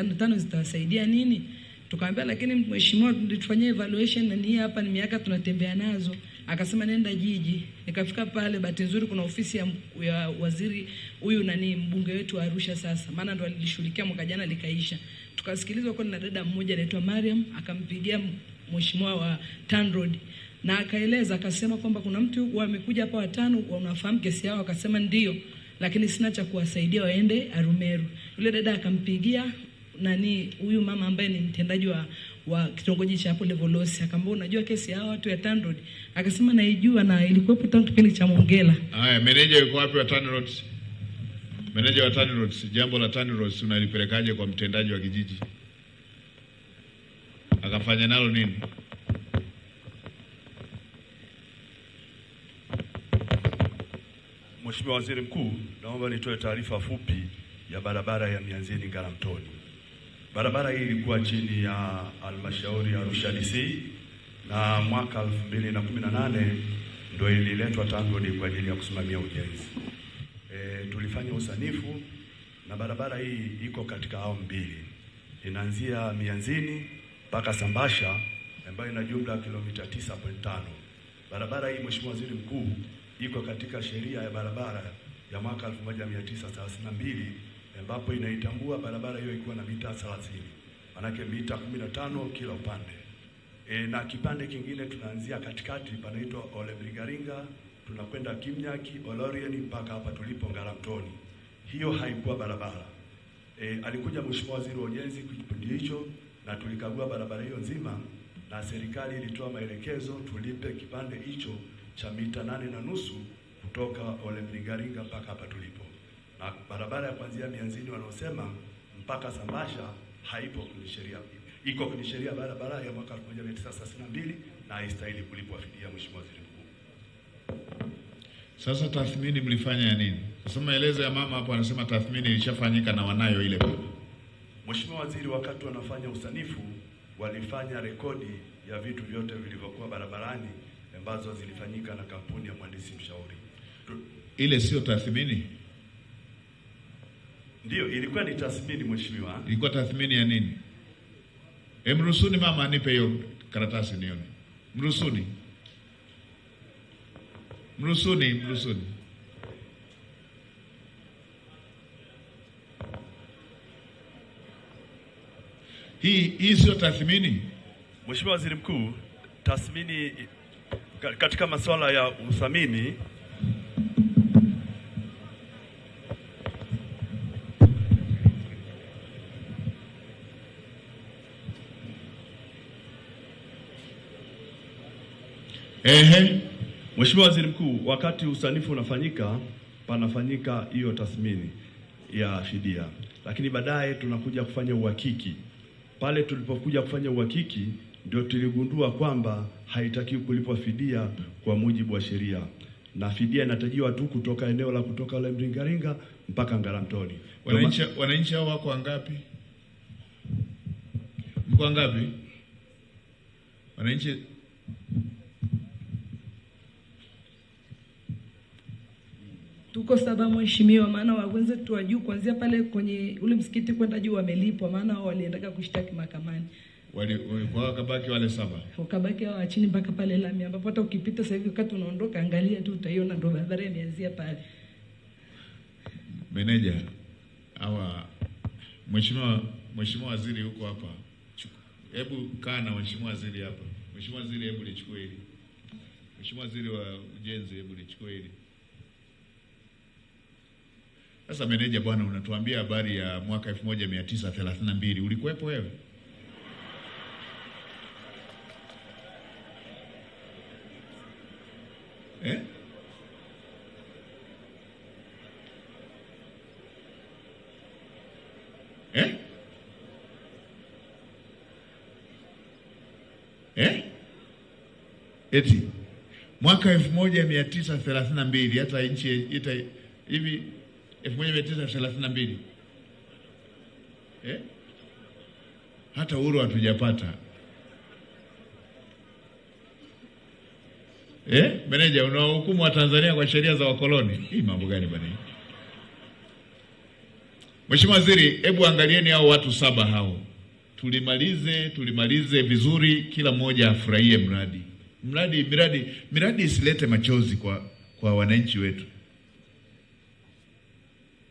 5 zitawasaidia nini? Tukamwambia lakini mheshimiwa, tufanyie evaluation na ni hapa ni miaka tunatembea nazo. Akasema nenda jiji. Nikafika pale, bahati nzuri kuna ofisi ya waziri huyu mbunge wetu wa Arusha sasa. Maana ndo alilishughulikia mwaka jana likaisha. Tukasikilizwa kwa na dada mmoja anaitwa Mariam, akampigia mheshimiwa wa TANROADS na akaeleza, akasema kwamba kuna mtu wamekuja hapa 5 wanafahamu kesi yao. Akasema ndio, lakini sina cha kuwasaidia, waende Arumeru. Yule dada akampigia huyu mama ambaye ni mtendaji wa kitongoji cha hapo Levolosi, akamwambia unajua kesi ya watu ya TANROADS? Akasema naijua na ilikuwepo tangu kipindi cha Mongela. Haya, meneja yuko wapi wa TANROADS? Meneja wa TANROADS, jambo la TANROADS unalipelekaje kwa mtendaji wa kijiji? Akafanya nalo nini? Mheshimiwa Waziri Mkuu, naomba nitoe taarifa fupi ya barabara ya Mianzini Ngaramtoni. Barabara hii ilikuwa chini ya halmashauri ya Arusha DC na mwaka 2018 ndio ililetwa TANROADS kwa ajili ya kusimamia ujenzi. Tulifanya usanifu na barabara hii iko katika awamu 2. Inaanzia Mianzini mpaka Sambasha ambayo ina jumla ya kilomita 9.5. Barabara hii Mheshimiwa Waziri Mkuu iko katika sheria ya barabara ya mwaka 1932 ambapo inaitambua barabara hiyo ikiwa na mita 30. Manake mita 15 kila upande. Na kipande kingine tunaanzia katikati panaitwa Olebrigaringa, tunakwenda Kimnyaki, Olorieni mpaka hapa tulipo Ngaramtoni. Hiyo haikuwa barabara. Alikuja Mheshimiwa Waziri wa Ujenzi kipindi hicho na tulikagua barabara hiyo nzima na serikali ilitoa maelekezo tulipe kipande hicho cha mita 8.5 kutoka Olebrigaringa mpaka hapa tulipo. Na barabara ya kuanzia Mianzini wanaosema mpaka Sambasha haipo kwenye sheria. Iko kwenye sheria barabara ya mwaka 1932 na haistahili kulipwa fidia, Mheshimiwa Waziri Mkuu. Sasa tathmini mlifanya ya nini? Sasa maelezo ya mama hapo anasema tathmini ilishafanyika na wanayo ile baba. Mheshimiwa Waziri, wakati wanafanya usanifu walifanya rekodi ya vitu vyote vilivyokuwa barabarani ambazo zilifanyika na kampuni ya mhandisi mshauri. Ile sio tathmini? Ndio, ilikuwa ni tathmini Mheshimiwa. Ilikuwa tathmini ya nini? Mrusuni mama anipe hiyo karatasi nione. Mrusuni. Hii sio tathmini? Mheshimiwa Waziri Mkuu, tathmini katika masuala ya uthamini Mheshimiwa Waziri Mkuu, wakati usanifu unafanyika panafanyika hiyo tathmini ya fidia. Lakini baadaye tunakuja kufanya uhakiki. Pale tulipokuja kufanya uhakiki ndio tuligundua kwamba haitakiwi kulipwa fidia kwa mujibu wa sheria. Na fidia inatajiwa tu kutoka eneo la kutoka Olebrigaringa mpaka Ngaramtoni. Wananchi hao wako wangapi? Mko wangapi? Wananchi tuko 7 Mheshimiwa, maana wenzetu wa juu kuanzia pale kwenye ule msikiti kwenda juu wamelipwa, maana wao waliendaka kushtaki mahakamani. Kwa wakabaki wale 7. Wakabaki hao chini mpaka pale lami ambapo hata ukipita sasa hivi wakati unaondoka angalia tu utaiona ndo barabara imeanzia pale. Meneja hawa Mheshimiwa Waziri huko hapa. Hebu kaa na Mheshimiwa Waziri hapa. Mheshimiwa Waziri, hebu lichukue hili. Mheshimiwa Waziri wa Ujenzi, hebu lichukue hili. Sasa meneja bwana, unatuambia habari ya mwaka 1932. Ulikuwepo wewe? Eti mwaka 1932 hata nchi hivi 1932 hata uhuru hatujapata. Meneja, unahukumu wa Tanzania kwa sheria za wakoloni? Hii mambo gani bwana? Mheshimiwa Waziri, hebu angalieni hao watu 7 hao. Tulimalize vizuri, kila mmoja afurahie mradi. Miradi isilete machozi kwa wananchi wetu.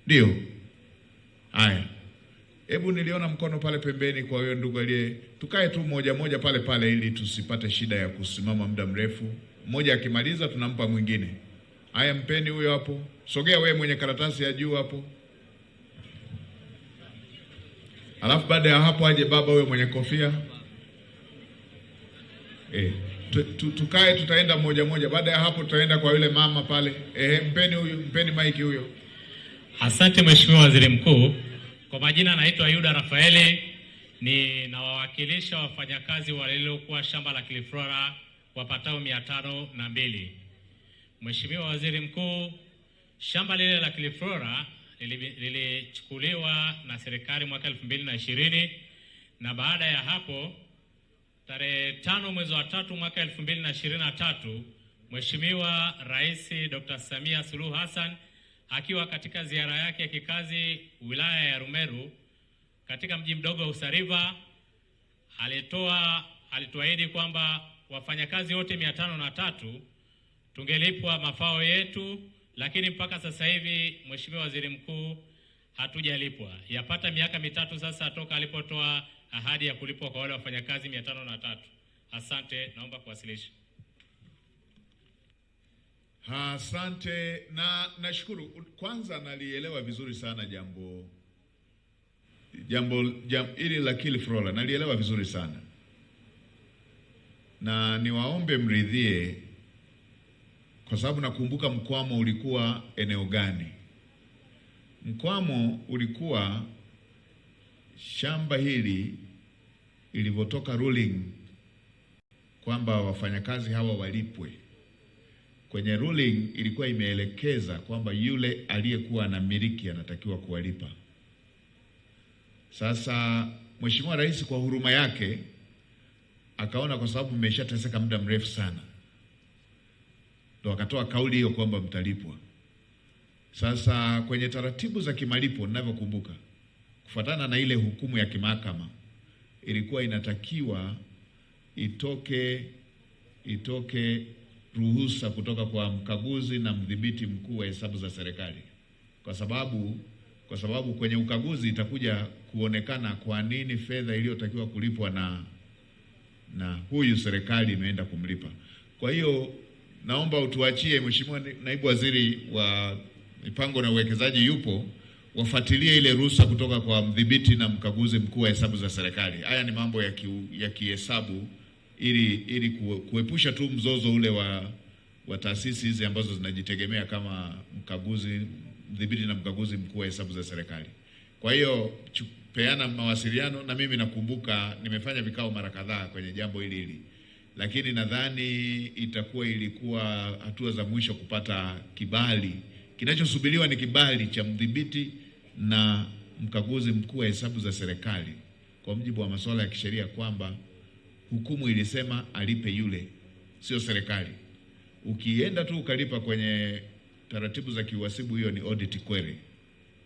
Ndio. Haya. Hebu niliona mkono pale pembeni kwa huyo ndugu aliye. Tukae tu moja pale ili tusipate shida ya kusimama muda mrefu. Mmoja akimaliza tunampa mwingine. Haya, mpeni huyo hapo. Sogea wewe mwenye karatasi ya juu hapo. Alafu baada ya hapo aje baba wewe mwenye kofia. Tukae, tutaenda moja. Baada ya hapo tutaenda kwa yule mama pale. Mpeni maiki huyo. Asante Mheshimiwa Waziri Mkuu. Kwa majina naitwa Yuda Rafaeli, ninawawakilisha wafanyakazi waliokuwa shamba la Kiliflora wapatao 502. Mheshimiwa Waziri Mkuu, shamba lile la Kiliflora lilichukuliwa na serikali mwaka 2020, na baada ya hapo tarehe 5 mwezi wa 3 mwaka 2023, Mheshimiwa Rais Dr. Samia Suluhu Hassan akiwa katika ziara yake ya kikazi wilaya ya Rumeru katika mji mdogo wa Usariva alituahidi kwamba wafanyakazi wote 503 tungelipwa mafao yetu, lakini mpaka sasa hivi Mheshimiwa Waziri Mkuu hatujalipwa. Yapata miaka 3 sasa toka alipotoa ahadi ya kulipwa kwa wale wafanyakazi 503. Asante, naomba kuwasilisha. Asante na nashukuru. Kwanza nalielewa vizuri sana jambo ili la Kiliflora nalielewa vizuri sana, na niwaombe mridhie, kwa sababu nakumbuka mkwamo ulikuwa eneo gani. Mkwamo ulikuwa shamba hili ilivyotoka ruling kwamba wafanyakazi hawa walipwe. Kwenye ruling ilikuwa imeelekeza kwamba yule aliyekuwa anamiliki anatakiwa kuwalipa. Sasa Mheshimiwa Rais kwa huruma yake akaona kwa sababu mmeshateseka muda mrefu sana, ndio akatoa kauli hiyo kwamba mtalipwa. Sasa kwenye taratibu za kimalipo ninavyokumbuka, kufuatana na ile hukumu ya kimahakama, ilikuwa inatakiwa itoke ruhusa kutoka kwa mkaguzi na mdhibiti mkuu wa hesabu za serikali, kwa sababu kwenye ukaguzi itakuja kuonekana kwa nini fedha iliyotakiwa kulipwa na huyu serikali imeenda kumlipa. Kwa hiyo naomba utuachie, Mheshimiwa Naibu Waziri wa Mipango na Uwekezaji yupo, wafuatilie ile ruhusa kutoka kwa mdhibiti na mkaguzi mkuu wa hesabu za serikali. Haya ni mambo ya kihesabu ili kuepusha tu mzozo ule wa taasisi hizi ambazo zinajitegemea kama mdhibiti na mkaguzi mkuu wa hesabu za serikali. Kwa hiyo peana mawasiliano, na mimi nakumbuka nimefanya vikao mara kadhaa kwenye jambo hili, lakini nadhani ilikuwa hatua za mwisho kupata kibali. Kinachosubiriwa ni kibali cha mdhibiti na mkaguzi mkuu wa hesabu za serikali, kwa mujibu wa masuala ya kisheria kwamba hukumu ilisema alipe yule, sio serikali. Ukienda tu ukalipa kwenye taratibu za kiuhasibu, hiyo ni audit query.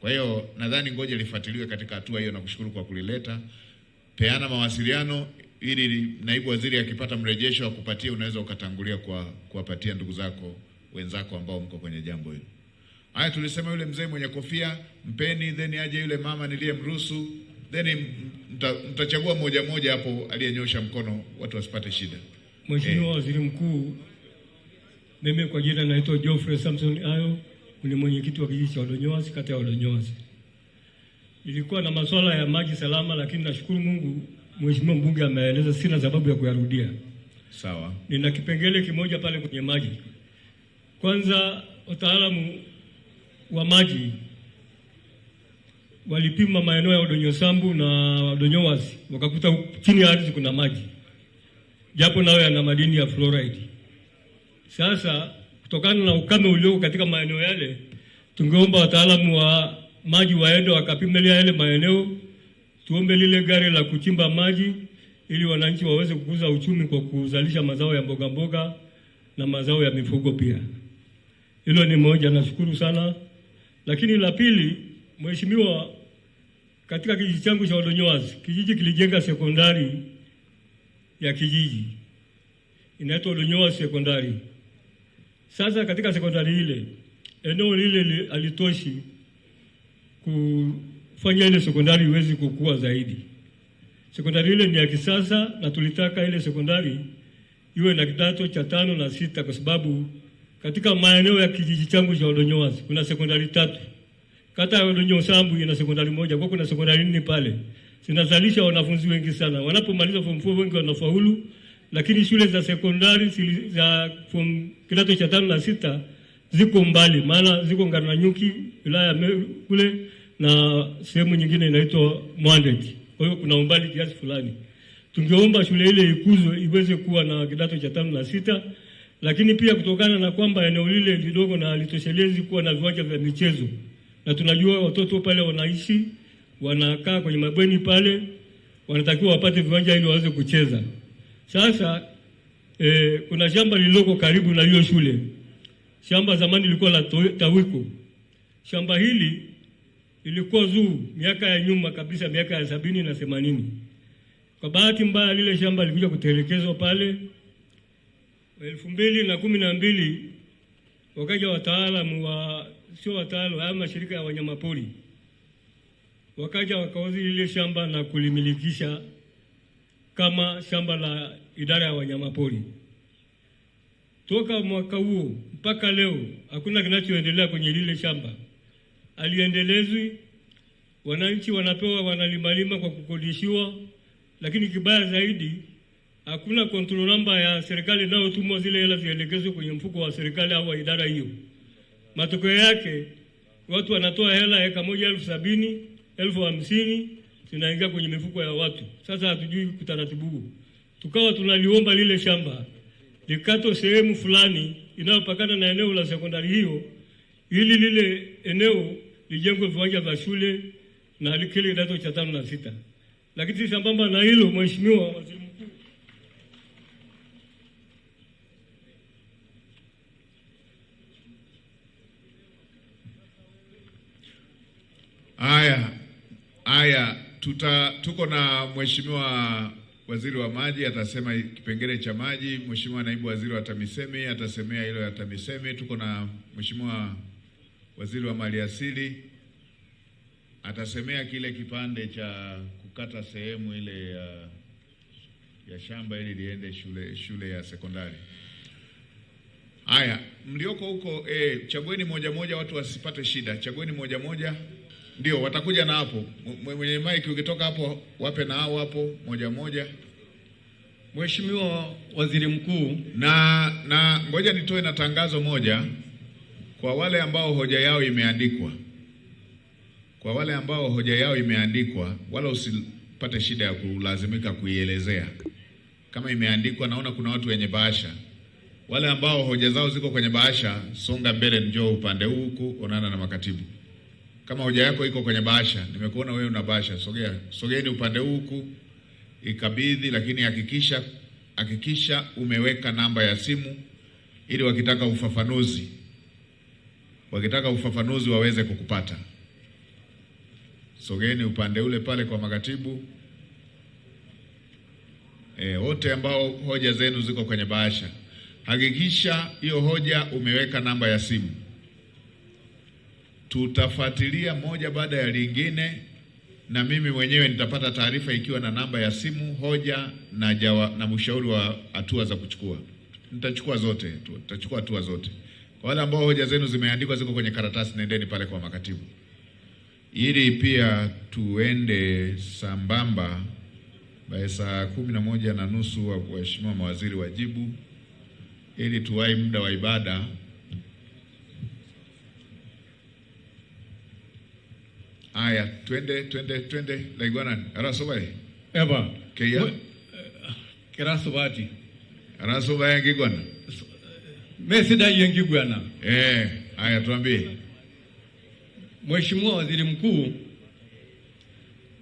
Kwa hiyo nadhani ngoja lifuatiliwe katika hatua hiyo, na kushukuru kwa kulileta. Peana mawasiliano ili naibu waziri akipata mrejesho wa kupatia, unaweza ukatangulia kuwapatia ndugu zako wenzako ambao mko kwenye jambo hilo. Haya, tulisema yule mzee mwenye kofia mpeni, then aje yule mama niliyemruhusu, then mtachagua moja hapo aliyenyosha mkono, watu wasipate shida. Mheshimiwa Waziri Mkuu, mimi kwa jina naitwa Geoffrey Samson Ayo, ni mwenyekiti wa kijiji cha Odonyoasi, kata ya Odonyoasi. Ilikuwa na masuala ya maji salama, lakini nashukuru Mungu Mheshimiwa mbunge ameeleza, sina sababu ya kuyarudia. Sawa. Nina kipengele kimoja pale kwenye maji. Kwanza, wataalamu wa maji walipima maeneo ya Odonyosambu na Odonyoasi, wakakuta chini ya ardhi kuna maji, japo nayo yana madini ya fluoride. Sasa kutokana na ukame ulioko katika maeneo yale, tungeomba wataalamu wa maji waende wakapimelia yale maeneo, tuombe lile gari la kuchimba maji ili wananchi waweze kukuza uchumi kwa kuzalisha mazao ya mboga mboga na mazao ya mifugo pia. Hilo ni moja, nashukuru sana. Lakini la pili, Mheshimiwa, katika kijiji changu cha Oldonyowas, kijiji kilijenga sekondari ya kijiji inaitwa Oldonyowas Sekondari. Sasa katika sekondari ile, eneo lile alitoshi kufanya ile sekondari iweze kukua zaidi. Sekondari ile ni ya kisasa na tulitaka ile sekondari iwe na kidato cha 5 na 6 kwa sababu katika maeneo ya kijiji changu cha Oldonyowas kuna sekondari 3. Kata ya Oldonyosambu ina sekondari 1, kwa kuna sekondari 4 pale. Zinazalisha wanafunzi wengi sana. Wanapomaliza form 4 wengi wanafaulu, lakini shule za sekondari za form kidato cha 5 na 6 ziko mbali, maana ziko Ngarnanyuki wilaya kule na sehemu nyingine inaitwa Mwandeti. Kwa hiyo kuna umbali kiasi fulani. Tungeomba shule ile ikuzwe iweze kuwa na kidato cha 5 na 6, lakini pia kutokana na kwamba eneo lile lidogo na litoshelezi kuwa na viwanja vya michezo. Na tunajua watoto pale wanaishi, wanakaa kwenye mabweni pale, wanatakiwa wapate viwanja ili waweze kucheza. Sasa kuna shamba lililoko karibu na hiyo shule. Shamba zamani lilikuwa la Tawiko. Shamba hili ilikuwa zuu miaka ya nyuma kabisa, miaka ya 70 na 80. Kwa bahati mbaya lile shamba lilikuja kutelekezwa pale 2012. Wakaja wataalamu sio wataalamu, haya mashirika ya wanyamapori. Wakaja wakauzi lile shamba na kulimilikisha kama shamba la idara ya wanyamapori. Toka mwaka huo mpaka leo hakuna kinachoendelea kwenye lile shamba. Aliendelezwi, wananchi wanapewa wanalimalima kwa kukodishiwa, lakini kibaya zaidi hakuna control number ya serikali inayotumwa zile hela zielekezwe kwenye mfuko wa serikali au wa idara hiyo. Matokeo yake watu wanatoa hela eka 1,070, 1,050 zinaingia kwenye mifuko ya watu. Sasa hatujui kutaratibu. Tukawa tunaliomba lile shamba likato sehemu fulani inayopakana na eneo la sekondari hiyo ili lile eneo lijengwe viwanja vya shule na kile kidato cha 5 na 6. Lakini sambamba na hilo, Mheshimiwa Waziri Mkuu, tuko na Mheshimiwa Waziri wa Maji atasema kipengele cha maji, Mheshimiwa Naibu Waziri wa TAMISEMI atasemea hilo ya TAMISEMI, tuko na Mheshimiwa Waziri wa Maliasili atasemea kile kipande cha kukata sehemu ile ya shamba ili liende shule ya sekondari. Haya, mlioko huko chagueni moja moja, watu wasipate shida. Chagueni moja moja. Ndio watakuja na hapo. Mwenye mic ukitoka hapo wape na hao hapo moja moja. Mheshimiwa Waziri Mkuu, na ngoja nitoe na tangazo moja kwa wale ambao hoja yao imeandikwa. Kwa wale ambao hoja yao imeandikwa, wala usipate shida ya kulazimika kuielezea. Kama imeandikwa, naona kuna watu wenye bahasha. Wale ambao hoja zao ziko kwenye bahasha, songa mbele, njoo upande huu huku, onana na makatibu. Kama hoja yako iko kwenye bahasha, nimekuona wewe una bahasha, sogeeni upande huu huku, ikabidhi, lakini hakikisha umeweka namba ya simu ili wakitaka ufafanuzi waweze kukupata. Sogeeni upande ule pale kwa makatibu. Wote ambao hoja zenu ziko kwenye bahasha, hakikisha hiyo hoja umeweka namba ya simu. Tutafuatilia moja baada ya lingine, na mimi mwenyewe nitapata taarifa ikiwa na namba ya simu, hoja na mshauri wa hatua za kuchukua. Tutachukua hatua zote. Kwa wale ambao hoja zenu zimeandikwa ziko kwenye karatasi, nendeni pale kwa makatibu. Ili pia tuende sambamba by saa 11:30 waheshimiwa mawaziri wajibu, ili tuwai muda wa ibada. Aya, twende laigwana arasobai eba keya kerasobati arasobai ngigwana mesida yengigwana. Aya, tuambie. Mheshimiwa Waziri Mkuu,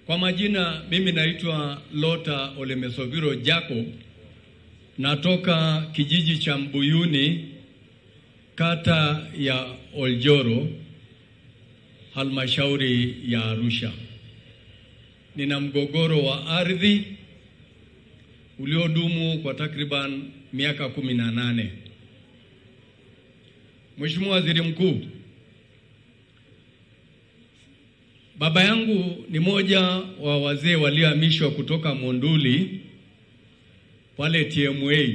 kwa majina mimi naitwa Lota Olemesoviro Jacob, natoka kijiji cha Mbuyuni, kata ya Oljoro, halmashauri ya Arusha. nina mgogoro wa ardhi uliodumu kwa takriban miaka 18. Mheshimiwa Waziri Mkuu, baba yangu ni moja wa wazee waliohamishwa kutoka Monduli pale TMA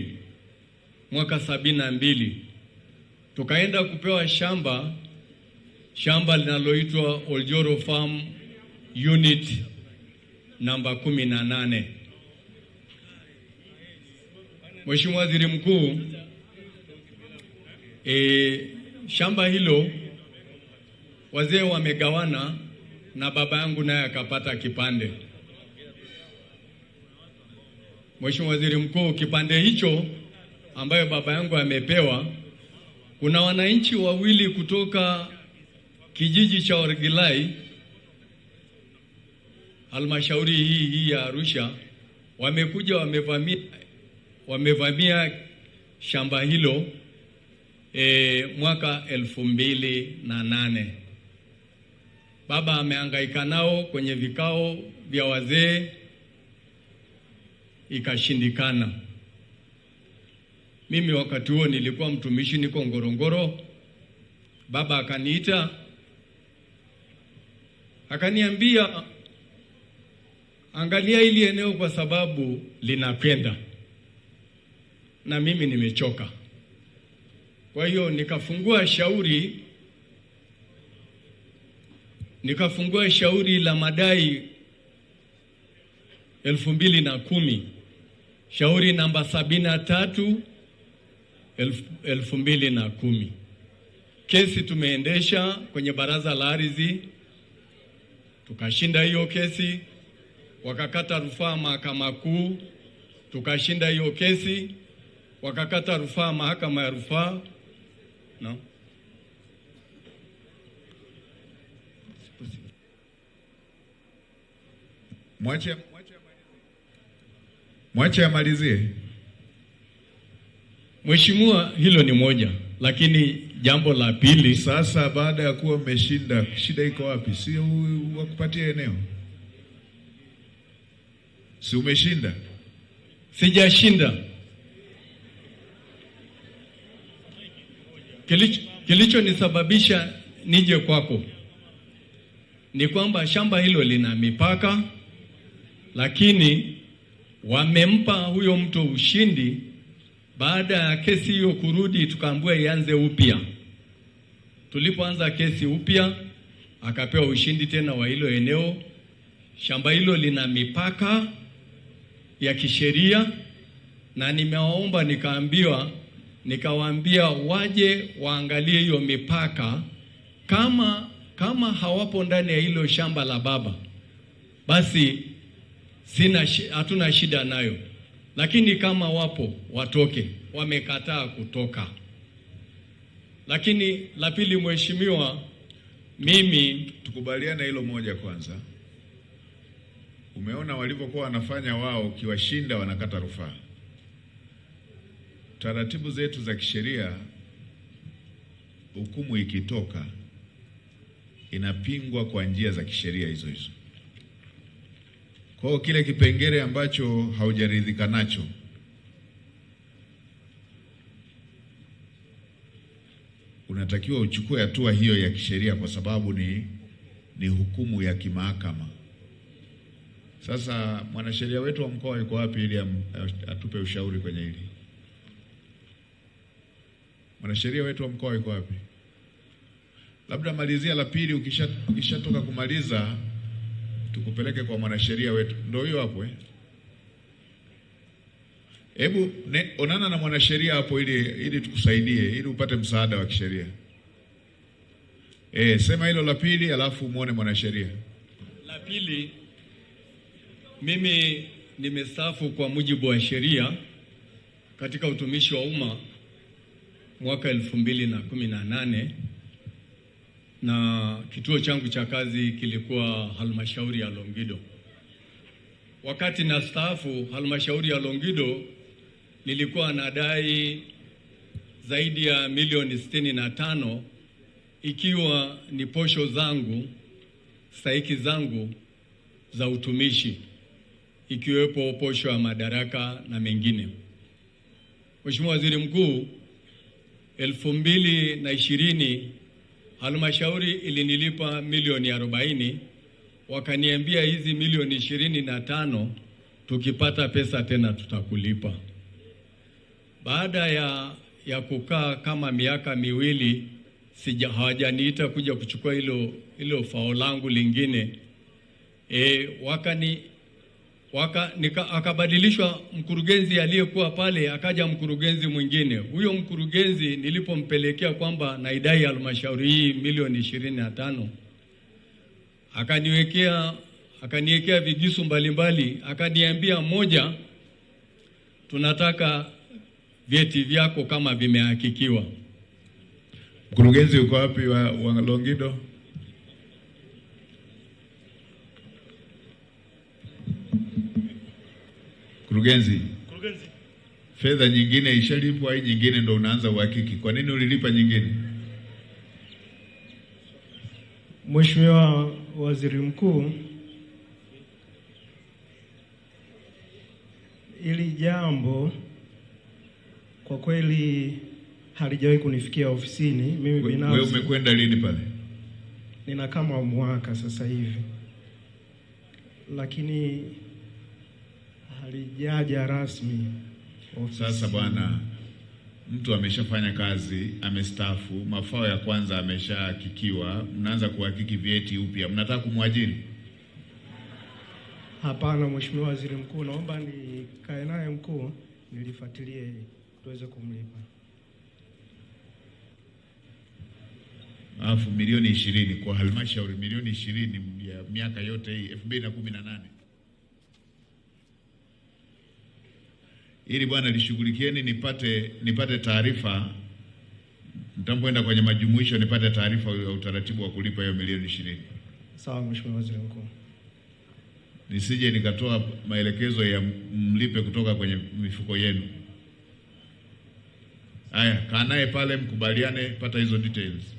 mwaka 72. Tukaenda kupewa shamba linaloitwa Oljoro Farm Unit namba 18. Mheshimiwa Waziri Mkuu, shamba hilo wazee wamegawana na baba yangu naye akapata kipande. Mheshimiwa Waziri Mkuu, kipande hicho ambayo baba yangu amepewa, kuna wananchi wawili kutoka kijiji cha Orgilai, halmashauri hii ya Arusha, wamekuja wamevamia shamba hilo mwaka 2008. Baba amehangaika nao kwenye vikao vya wazee, ikashindikana. Mimi wakati huo nilikuwa mtumishi, niko Ngorongoro. Baba akaniita akaniambia, angalia hili eneo kwa sababu linapenda na mimi nimechoka. Kwa hiyo nikafungua shauri la madai 2010, shauri namba 73 2010. Kesi tumeendesha kwenye baraza la ardhi, tukashinda hiyo kesi. Wakakata rufaa mahakama kuu, tukashinda hiyo kesi. Wakakata rufaa mahakama ya rufaa. No. Mwache amalizie. Mheshimiwa, hilo ni moja, lakini jambo la pili, sasa baada ya kuwa mmeshinda, shida iko wapi? Si wakupatie eneo? Si umeshinda? Sijashinda. Kilichonisababisha nije kwako ni kwamba shamba hilo lina mipaka, lakini wamempa huyo mtu ushindi. Baada ya kesi hiyo kurudi, tukaambiwa ianze upya. Tulipoanza kesi upya, akapewa ushindi tena wa hilo eneo. Shamba hilo lina mipaka ya kisheria, na nimewaomba nikawaambia waje waangalie hiyo mipaka. Kama hawapo ndani ya hilo shamba la baba, basi hatuna shida nayo, lakini kama wapo watoke. Wamekataa kutoka. Lakini la pili, Mheshimiwa, mimi tukubaliana hilo moja kwanza. Umeona walivyokuwa wanafanya wao, ukiwashinda wanakata rufaa. Taratibu zetu za kisheria, hukumu ikitoka inapingwa kwa njia za kisheria hizo hizo. Kwa hiyo kile kipengele ambacho haujaridhika nacho, unatakiwa uchukue hatua hiyo ya kisheria, kwa sababu ni hukumu ya kimahakama. Sasa mwanasheria wetu wa mkoa yuko wapi ili atupe ushauri kwenye hili? Mwanasheria wetu wa mkoa yuko wapi? Labda malizia la pili, ukishatoka kumaliza tukupeleke kwa mwanasheria wetu. Ndio hiyo hapo Hebu onana na mwanasheria hapo ili tukusaidie, ili upate msaada wa kisheria. Sema hilo la pili, alafu muone mwanasheria. La pili, mimi nimestaafu kwa mujibu wa sheria katika utumishi wa umma mwaka 2018, na kituo changu cha kazi kilikuwa halmashauri ya Longido. Wakati na staafu halmashauri ya Longido, nilikuwa nadai zaidi ya milioni 65, ikiwa ni posho zangu, stahiki zangu za utumishi ikiwepo posho ya madaraka na mengine. Mheshimiwa Waziri Mkuu, 2020 halmashauri ilinilipa milioni 40, wakaniambia hizi milioni 25 tukipata pesa tena tutakulipa. Baada ya kukaa kama miaka miwili hawajaniita kuja kuchukua hilo fao langu lingine. Akabadilishwa mkurugenzi aliyekuwa pale, akaja mkurugenzi mwingine. Huyo mkurugenzi nilipompelekea kwamba naidai halmashauri hii milioni 25, akaniwekea vigisu mbalimbali, akaniambia, moja, tunataka vyeti vyako kama vimehakikiwa. Mkurugenzi uko wapi wa Longido? Mkurugenzi, fedha nyingine ishalipwa, hii nyingine ndo unaanza uhakiki. Kwa nini ulilipa nyingine? Mheshimiwa Waziri Mkuu, ili jambo kwa kweli halijawahi kunifikia ofisini. Mimi binafsi. Wewe umekwenda lini pale? Nina kama mwaka sasa hivi, lakini halijaja rasmi ofisini. Sasa bwana, mtu ameshafanya kazi, amestaafu, mafao ya kwanza ameshahakikiwa, mnaanza kuhakiki vyeti upya, mnataka kumwajiri? Hapana Mheshimiwa Waziri Mkuu, naomba nikae naye mkuu nilifuatilie tuweze kumlipa. Alafu milioni 20 kwa halmashauri, milioni 20 ya miaka yote hii 2018. Ili bwana lishughulikieni, nipate taarifa, nitapoenda kwenye majumuisho nipate taarifa ya utaratibu wa kulipa hiyo milioni 20. Sawa Mheshimiwa Waziri Mkuu. Nisije nikatoa maelekezo ya mlipe kutoka kwenye mifuko yenu. Haya, kaa naye pale mkubaliane, pata hizo details.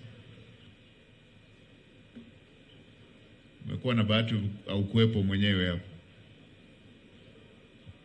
Umekuwa na bahati au kuwepo mwenyewe hapo.